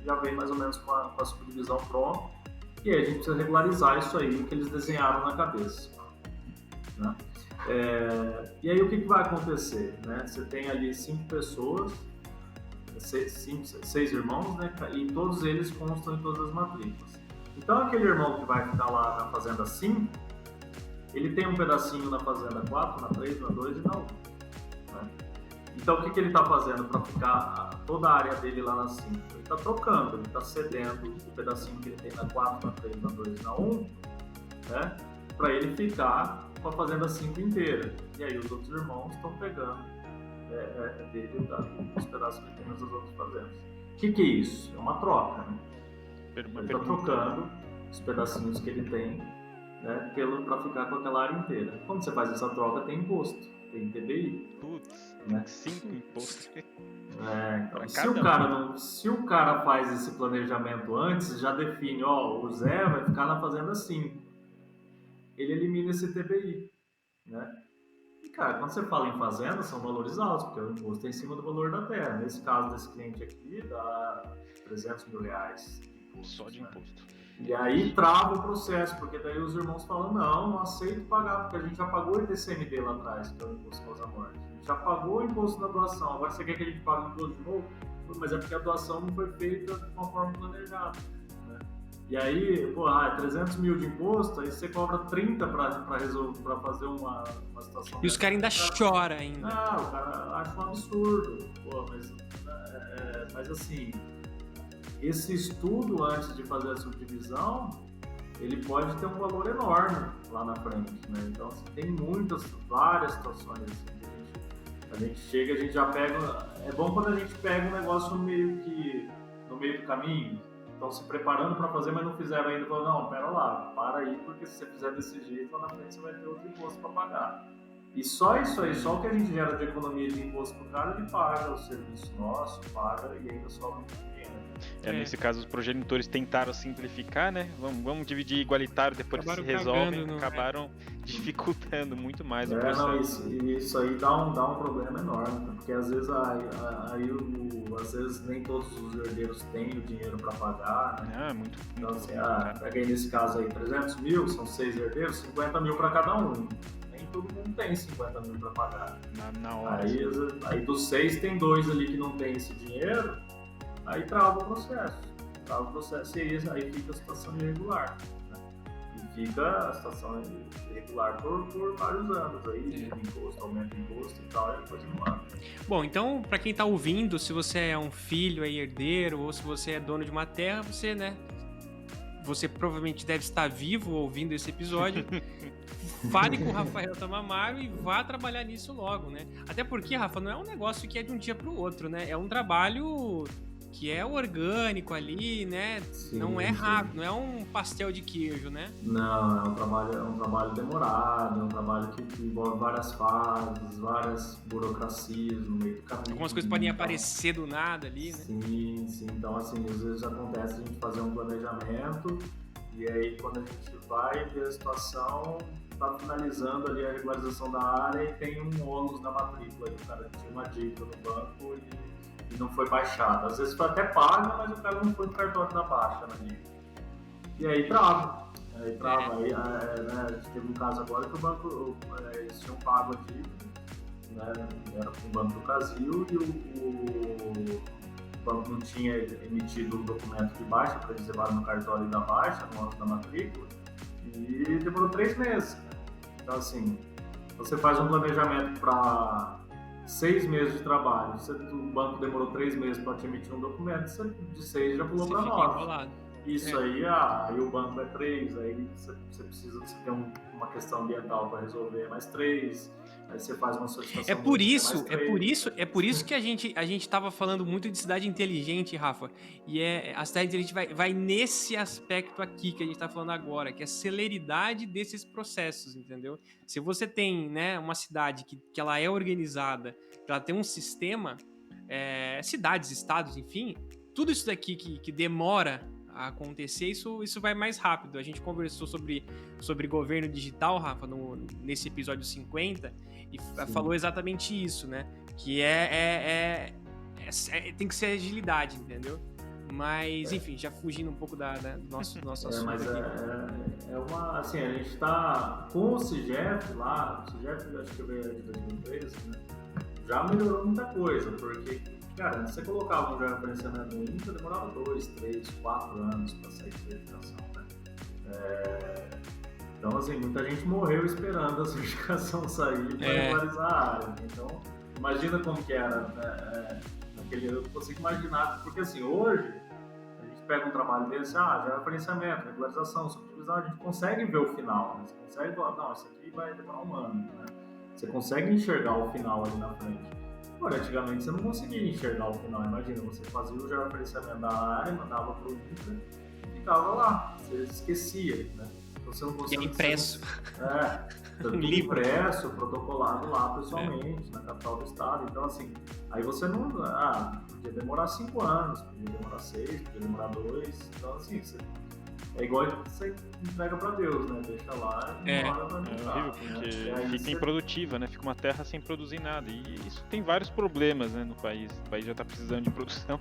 Já vem mais ou menos com a subdivisão pronta, e aí a gente precisa regularizar isso aí que eles desenharam na cabeça. Né? E aí o que vai acontecer? Né? Você tem ali 5 pessoas, 6 irmãos, né? E todos eles constam em todas as matrículas. Então aquele irmão que vai ficar lá na Fazenda 5, ele tem um pedacinho na Fazenda 4, na 3, na 2 e na 1. Né? Então o que ele está fazendo para ficar toda a área dele lá na 5? Ele está trocando, ele está cedendo o pedacinho que ele tem na 4, na 3, na 2 e na 1, né? Para ele ficar com a Fazenda 5 inteira. E aí os outros irmãos estão pegando dele os pedaços que ele tem nas outras fazendas. O que é isso? É uma troca, né? Ele está trocando os pedacinhos que ele tem, né, para ficar com aquela área inteira. Quando você faz essa troca, tem imposto, tem TBI. Putz, né? 5 impostos. Então, se o cara faz esse planejamento antes, já define, ó, o Zé vai ficar na Fazenda 5. Ele elimina esse TBI, né? E, cara, quando você fala em fazenda, são valores altos, porque o imposto é em cima do valor da terra. Nesse caso desse cliente aqui, dá R$300 mil. Só de imposto. E aí trava o processo, porque daí os irmãos falam, não aceito pagar, porque a gente já pagou o ITCMD lá atrás, que é o imposto causa-morte. A gente já pagou o imposto da doação, agora você quer que a gente pague o imposto de novo? Mas é porque a doação não foi feita de uma forma planejada. E aí, 300 mil de imposto, aí você cobra 30 para fazer uma situação. E os caras ainda choram ainda. Ah, o cara acha um absurdo. Mas assim, esse estudo antes de fazer a subdivisão, ele pode ter um valor enorme lá na frente, né? Então, assim, tem várias situações assim, a gente chega, a gente já pega. É bom quando a gente pega um negócio no meio do caminho. Estão se preparando para fazer, mas não fizeram ainda. Falaram, não, pera lá, para aí, porque se você fizer desse jeito, lá na frente você vai ter outro imposto para pagar. E só isso aí, só o que a gente gera de economia de imposto pro cara, ele paga o serviço nosso, paga e ainda sobra um dinheiro. Nesse caso, os progenitores tentaram simplificar, né? Vamos dividir igualitário, depois que se resolvem, acabaram dificultando muito mais o processo. Isso aí dá um problema enorme, porque às vezes, às vezes nem todos os herdeiros têm o dinheiro para pagar, né? Muito. Então, assim, pega aí nesse caso aí, 300 mil, são 6 herdeiros, 50 mil para cada um. Nem todo mundo tem 50 mil para pagar. Na hora. Aí dos 6 tem 2 ali que não tem esse dinheiro, aí trava o processo. E aí fica a situação irregular. Né? E fica a situação irregular por vários anos. Aí imposto, aumenta o imposto e tal, e depois não anda. Bom, então, para quem tá ouvindo, se você é um filho aí, herdeiro, ou se você é dono de uma terra, você, né? Você provavelmente deve estar vivo ouvindo esse episódio. Fale com o Rafael Tamamaro e vá trabalhar nisso logo, né? Até porque, Rafa, não é um negócio que é de um dia pro outro, né? É um trabalho que é orgânico ali, né? Sim, não é rápido, não é um pastel de queijo, né? Não, é um trabalho demorado, é um trabalho que envolve várias fases, várias burocracias no meio do caminho. Algumas coisas podem aparecer do nada ali, né? Sim. Então, assim, às vezes acontece a gente fazer um planejamento e aí quando a gente vai ver a situação, tá finalizando ali a regularização da área e tem um ônus na matrícula, o cara tinha uma dívida no banco e não foi baixado. Às vezes foi até pago, mas o cara não foi no cartório da baixa na dívida. E aí trava. Aí, né, a gente teve um caso agora que o banco, eles tinham pago a dívida, né, era com o Banco do Brasil e o banco não tinha emitido o documento de baixa para eles levarem no cartório da baixa, no ônus da matrícula, e demorou 3 meses. Então, assim, você faz um planejamento para 6 meses de trabalho, o banco demorou 3 meses para te emitir um documento, você de 6 já pulou para 9. Isso aí o banco é 3, aí você precisa ter uma questão ambiental para resolver, mais 3, aí você faz uma solicitação. É por isso que a gente estava falando muito de cidade inteligente, Rafa, e a cidade inteligente vai nesse aspecto aqui que a gente está falando agora, que é a celeridade desses processos, entendeu? Se você tem, né, uma cidade que ela é organizada, que ela tem um sistema, cidades, estados, enfim, tudo isso daqui que demora a acontecer, isso vai mais rápido. A gente conversou sobre governo digital, Rafa, nesse episódio 50, e falou exatamente isso, né? Que tem que ser agilidade, entendeu? Mas, enfim, já fugindo um pouco do nosso assunto mas aqui. Assim, a gente tá com o CIGEF lá, o CIGEF acho que veio de 2013, né? Já melhorou muita coisa, porque, cara, você colocava um georreferenciamento no INCA, demorava 2, 3, 4 anos para sair de certificação, né? Então, assim, muita gente morreu esperando a certificação sair para regularizar a área. Então, imagina como que era, né? Eu consigo imaginar, porque assim, hoje, a gente pega um trabalho desse, georreferenciamento, regularização, subdivisão, a gente consegue ver o final, né? Você consegue falar, não, isso aqui vai demorar 1 ano, né? Você consegue enxergar o final ali na frente. Agora, antigamente você não conseguia enxergar o final. Imagina, você fazia o georreferenciamento da área, mandava para o INCA e ficava lá. Você esquecia, né? Então você não conseguia. E impresso. Tudo impresso, protocolado lá pessoalmente, na capital do estado. Então, assim, aí você não. Podia demorar 5 anos, podia demorar 6, podia demorar 2. Então, assim, é igual você entrega pra Deus, né? Deixa lá e demora pra entrar. É horrível, porque fica improdutiva, né? Fica uma terra sem produzir nada. E isso tem vários problemas, né, no país. O país já tá precisando de produção.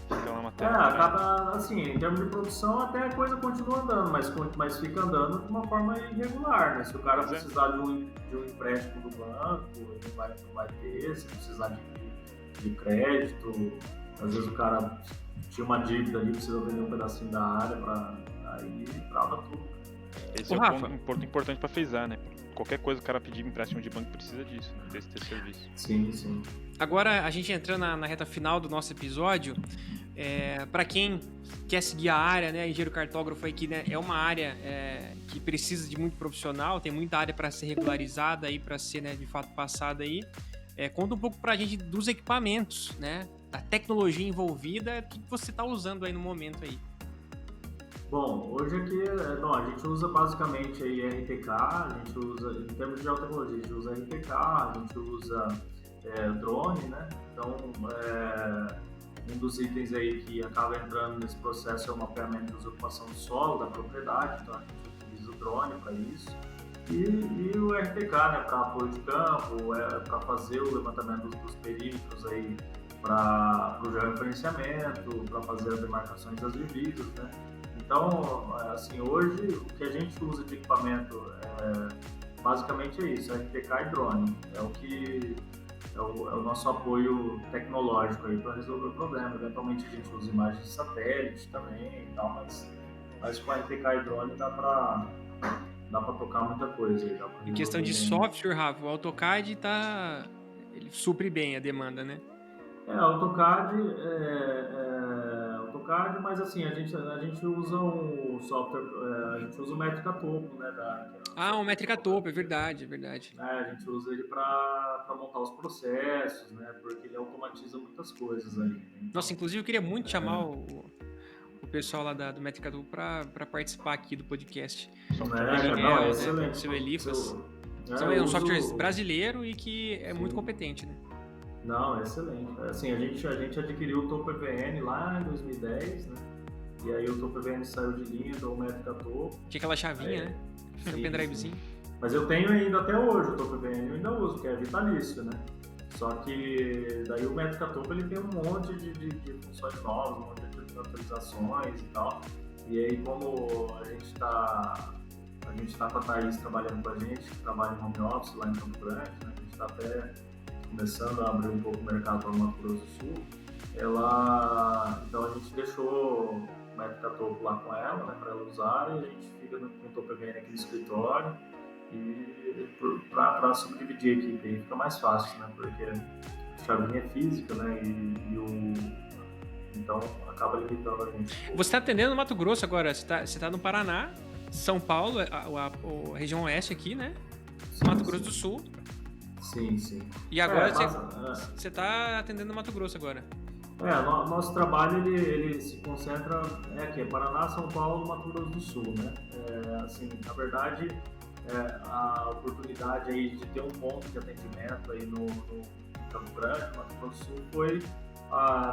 Fica lá uma terra. Assim, em termos de produção, até a coisa continua andando, mas fica andando de uma forma irregular, né? Se o cara precisar de um empréstimo do banco, ele não vai ter. Se precisar de crédito, às vezes o cara tinha uma dívida ali, precisa vender um pedacinho da área aí trava tudo. Esse é um ponto importante para frisar, né? Qualquer coisa que o cara pedir empréstimo de banco precisa disso, né? Desse serviço. Sim. Agora, a gente entrando na reta final do nosso episódio, para quem quer seguir a área, né? Engenheiro cartógrafo aqui, né? É uma área que precisa de muito profissional, tem muita área para ser regularizada aí, para ser, né, de fato passada aí. Conta um pouco pra gente dos equipamentos, né? Da tecnologia envolvida, o que você tá usando aí no momento aí? Bom, hoje aqui, a gente usa basicamente aí RTK, a gente usa, em termos de tecnologia, a gente usa RTK, a gente usa drone, né? Então, um dos itens aí que acaba entrando nesse processo é o mapeamento de ocupação do solo, da propriedade, então a gente utiliza o drone para isso. E o RTK, né, para apoio de campo, para fazer o levantamento dos perímetros aí para o georreferenciamento, para fazer as demarcações das divisas, né? Então, assim, hoje o que a gente usa de equipamento basicamente é isso, RTK e drone. É o que é o nosso apoio tecnológico aí para resolver o problema. Eventualmente a gente usa imagens de satélite também e tal, mas com RTK e drone dá para tocar muita coisa aí. Em questão de software, Rafa, o AutoCAD ele supre bem a demanda, né? AutoCAD, mas assim, a gente usa um software, a gente usa o Métrica Topo, né? O Métrica Topo, é verdade. A gente usa ele para montar os processos, né? Porque ele automatiza muitas coisas ali. Então, nossa, inclusive eu queria muito chamar o pessoal lá do Métrica Topo para participar aqui do podcast. É excelente. O seu Elifas. É um software brasileiro e que é muito competente, né? Não, é excelente. Assim, a gente adquiriu o Topo EVN lá em 2010, né? E aí o Topo EVN saiu de linha do Métrica Topo. Tinha aquela chavinha, né? Um pendrivezinho. Mas eu tenho ainda até hoje o Topo EVN, eu ainda uso, que é vitalício, né? Só que daí o Métrica Topo ele tem um monte de funções novas, um monte de atualizações e tal. E aí como a gente tá com a Thaís trabalhando com a gente, que trabalha em home office lá em Campo Grande, né? A gente tá até começando a abrir um pouco o mercado para o Mato Grosso do Sul, então a gente deixou o Métrica Topo lá com ela, né, para ela usar, e a gente fica com o Topo EVN aqui no escritório, e para subdividir a equipe aí fica mais fácil, né, porque a chavinha é física, né, então acaba limitando a gente. Você está atendendo no Mato Grosso agora, você tá no Paraná, São Paulo, a região oeste aqui, né, Mato Grosso do Sul. Sim. E agora você está atendendo no Mato Grosso agora? Nosso trabalho ele se concentra aqui, Paraná, São Paulo, Mato Grosso do Sul, né? Assim, na verdade, a oportunidade aí de ter um ponto de atendimento aí no Campo Grande, Mato Grosso do Sul, foi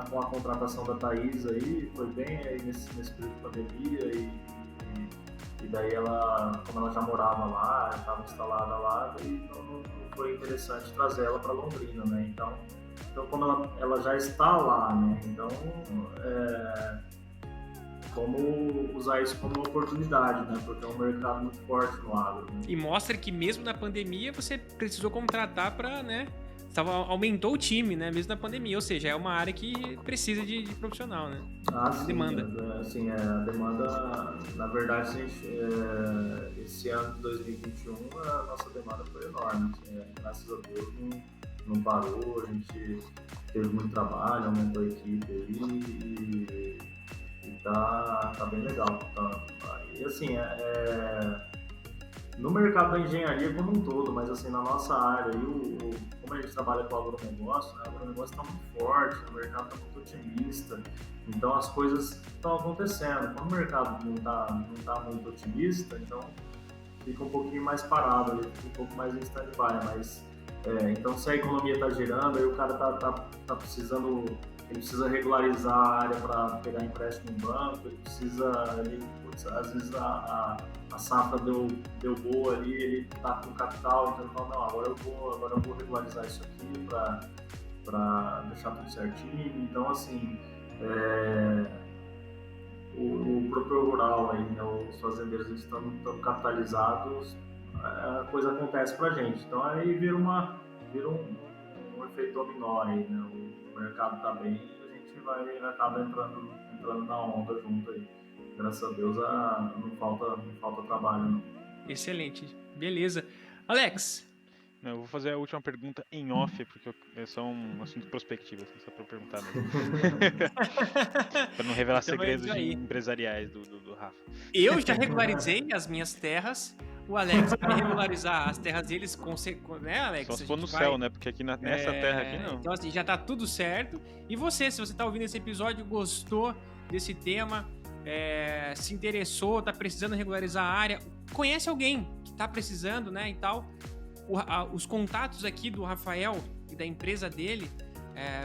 com a contratação da Thaís aí, foi bem aí nesse período de pandemia e daí como ela já morava lá, estava instalada lá, então foi interessante trazer ela para Londrina, né? Então como ela já está lá, né? Então, como usar isso como uma oportunidade, né? Porque é um mercado muito forte no agro. Né? E mostra que mesmo na pandemia você precisou contratar para, né? Aumentou o time, né? Mesmo na pandemia, ou seja, é uma área que precisa de profissional, né? Sim, demanda. A demanda, na verdade, esse ano de 2021, a nossa demanda foi enorme. Graças a Deus não parou, a gente teve muito trabalho, aumentou a equipe aí e tá bem legal. E assim, no mercado da engenharia como um todo, mas assim, na nossa área, como a gente trabalha com o agronegócio, né, o agronegócio está muito forte, o mercado está muito otimista, então as coisas estão acontecendo. Quando o mercado não tá muito otimista, então fica um pouquinho mais parado, fica um pouco mais em stand-by, mas então se a economia está girando, aí o cara tá precisando, ele precisa regularizar a área para pegar empréstimo no banco, ele precisa, às vezes a safra deu boa ali, ele está com capital, então ele fala, não, agora eu vou regularizar isso aqui para deixar tudo certinho. Então assim, o produtor rural aí, né, os fazendeiros estão capitalizados, a coisa acontece pra gente. Então aí vira um efeito dominó aí, né? O mercado tá bem e a gente vai acabar entrando na onda junto aí. Graças a Deus não falta trabalho, não. Excelente, beleza. Alex. Eu vou fazer a última pergunta em off, porque é só um assunto prospectivo, assim, só pra perguntar mesmo. Pra não revelar então segredos empresariais do Rafa. Eu já regularizei as minhas terras. O Alex vai regularizar as terras deles, né, Alex? Só se for no céu, né? Porque aqui nessa terra aqui não. Então, assim, já tá tudo certo. E você, se você tá ouvindo esse episódio, gostou desse tema, se interessou, tá precisando regularizar a área, conhece alguém que tá precisando, né, e tal, os contatos aqui do Rafael e da empresa dele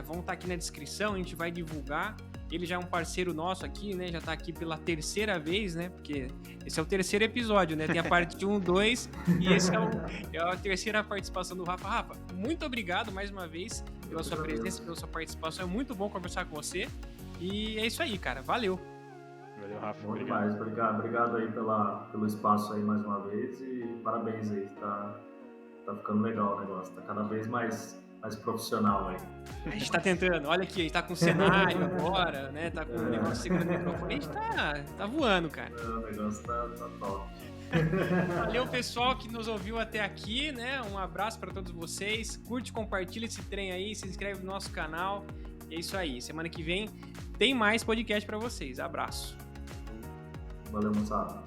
vão estar aqui na descrição, a gente vai divulgar. Ele já é um parceiro nosso aqui, né? Já tá aqui pela terceira vez, né? Porque esse é o terceiro episódio, né? Tem a parte 1, 2 e esse é a terceira participação do Rafa. Rafa, muito obrigado mais uma vez pela sua presença, pela sua participação. É muito bom conversar com você. E é isso aí, cara. Valeu. Valeu, Rafa. Muito mais. Obrigado aí pelo espaço aí mais uma vez e parabéns aí. Tá ficando legal o negócio. Tá cada vez mais profissional aí. A gente tá tentando, olha aqui, a gente tá com cenário agora, né? Tá com o negócio segurando o microfone, a gente tá voando, cara. O negócio tá top. Valeu, pessoal que nos ouviu até aqui, né? Um abraço pra todos vocês. Curte, compartilha esse trem aí, se inscreve no nosso canal. E é isso aí. Semana que vem tem mais podcast pra vocês. Abraço. Valeu, moçada.